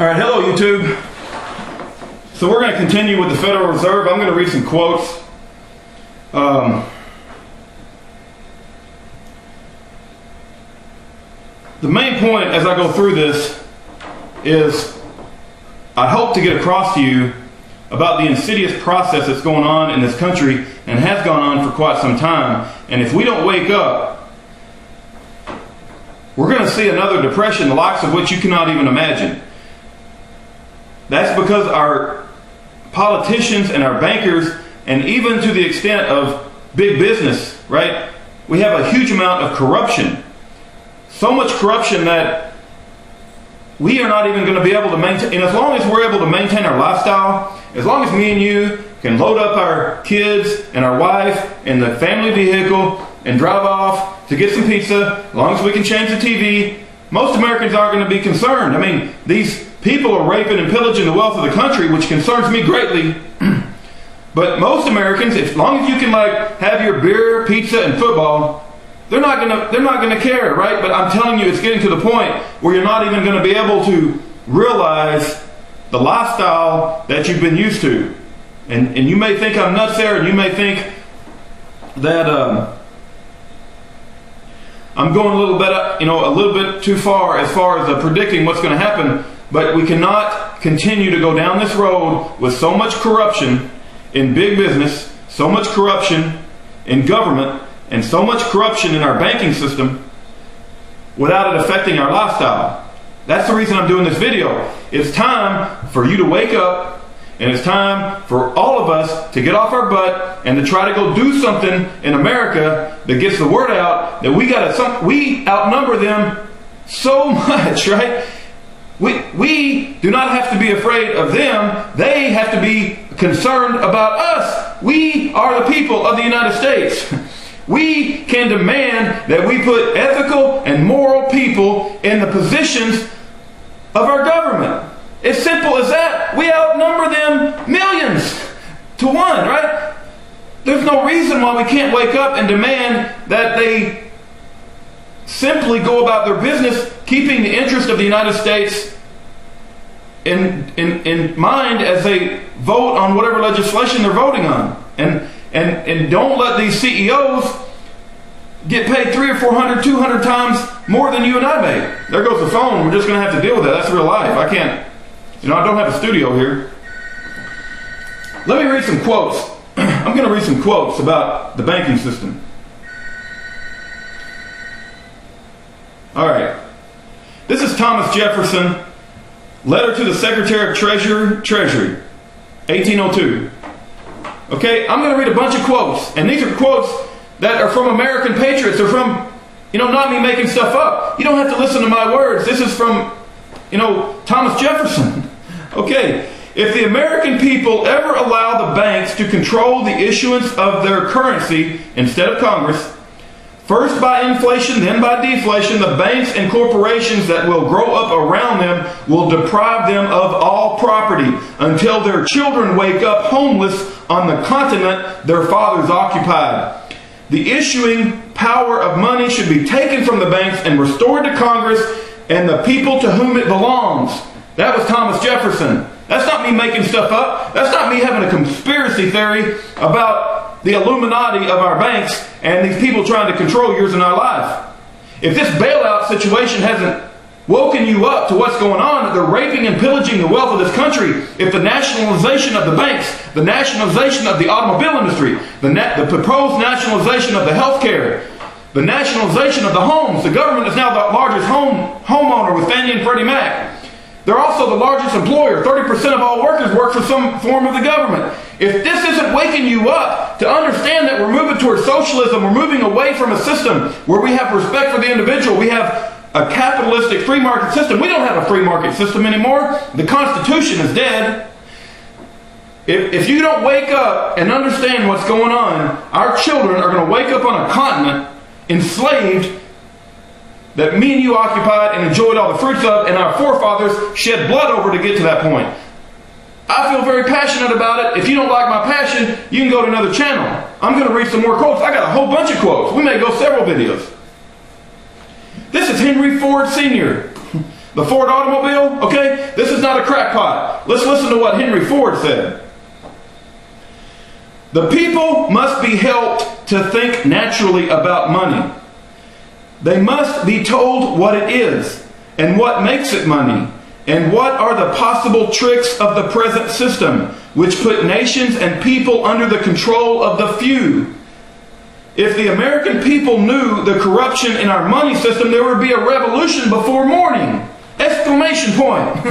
Alright, hello YouTube. So we're going to continue with the Federal Reserve. I'm going to read some quotes. The main point as I go through this is I hope to get across to you about the insidious process that's going on in this country and has gone on for quite some time. And if we don't wake up, we're going to see another depression, the likes of which you cannot even imagine. That's because our politicians and our bankers, and even to the extent of big business, right? We have a huge amount of corruption. So much corruption that we are not even going to be able to maintain. And as long as we're able to maintain our lifestyle, as long as me and you can load up our kids and our wife in the family vehicle and drive off to get some pizza, as long as we can change the TV, most Americans aren't going to be concerned. I mean, these people are raping and pillaging the wealth of the country, which concerns me greatly. But most Americans, as long as you can have your beer, pizza, and football, they're not gonna care, right? But I'm telling you, it's getting to the point where you're not even going to be able to realize the lifestyle that you've been used to. And you may think I'm nuts there, and you may think that I'm going a little bit too far as predicting what's going to happen. But we cannot continue to go down this road with so much corruption in big business, so much corruption in government, and so much corruption in our banking system without it affecting our lifestyle. That's the reason I'm doing this video. It's time for you to wake up, and it's time for all of us to get off our butt and to try to go do something in America that gets the word out that we outnumber them so much, right? We do not have to be afraid of them. They have to be concerned about us. We are the people of the United States. We can demand that we put ethical and moral people in the positions of our government. As simple as that. We outnumber them millions to one, right? There's no reason why we can't wake up and demand that they simply go about their business keeping the interest of the United States in mind as they vote on whatever legislation they're voting on. And don't let these CEOs get paid 300 or 400, 200 times more than you and I make. There goes the phone. We're just going to have to deal with that. That's real life. I can't, I don't have a studio here. Let me read some quotes. I'm going to read some quotes about the banking system. All right. This is Thomas Jefferson, letter to the Secretary of Treasury, 1802. Okay, I'm going to read a bunch of quotes, and these are quotes that are from American patriots. They're from, not me making stuff up. You don't have to listen to my words. This is from, Thomas Jefferson. Okay, if the American people ever allow the banks to control the issuance of their currency instead of Congress, first by inflation, then by deflation, the banks and corporations that will grow up around them will deprive them of all property until their children wake up homeless on the continent their fathers occupied. The issuing power of money should be taken from the banks and restored to Congress and the people to whom it belongs. That was Thomas Jefferson. That's not me making stuff up. That's not me having a conspiracy theory about the Illuminati of our banks and these people trying to control yours and our life. If this bailout situation hasn't woken you up to what's going on, that they're raping and pillaging the wealth of this country, if the nationalization of the banks, the nationalization of the automobile industry, the proposed nationalization of the healthcare, the nationalization of the homes, the government is now the largest homeowner with Fannie and Freddie Mac. They're also the largest employer. 30% of all workers work for some form of the government. If this isn't waking you up to understand that we're moving towards socialism, we're moving away from a system where we have respect for the individual, we have a capitalistic free market system. We don't have a free market system anymore. The Constitution is dead. If you don't wake up and understand what's going on, our children are going to wake up on a continent enslaved that me and you occupied and enjoyed all the fruits of, and our forefathers shed blood over to get to that point. I feel very passionate about it. If you don't like my passion, you can go to another channel. I'm going to read some more quotes. I got a whole bunch of quotes. We may go several videos. This is Henry Ford Sr., The Ford automobile, okay? This is not a crackpot. Let's listen to what Henry Ford said. The people must be helped to think naturally about money. They must be told what it is and what makes it money, and what are the possible tricks of the present system, which put nations and people under the control of the few. If the American people knew the corruption in our money system, there would be a revolution before morning! Exclamation point!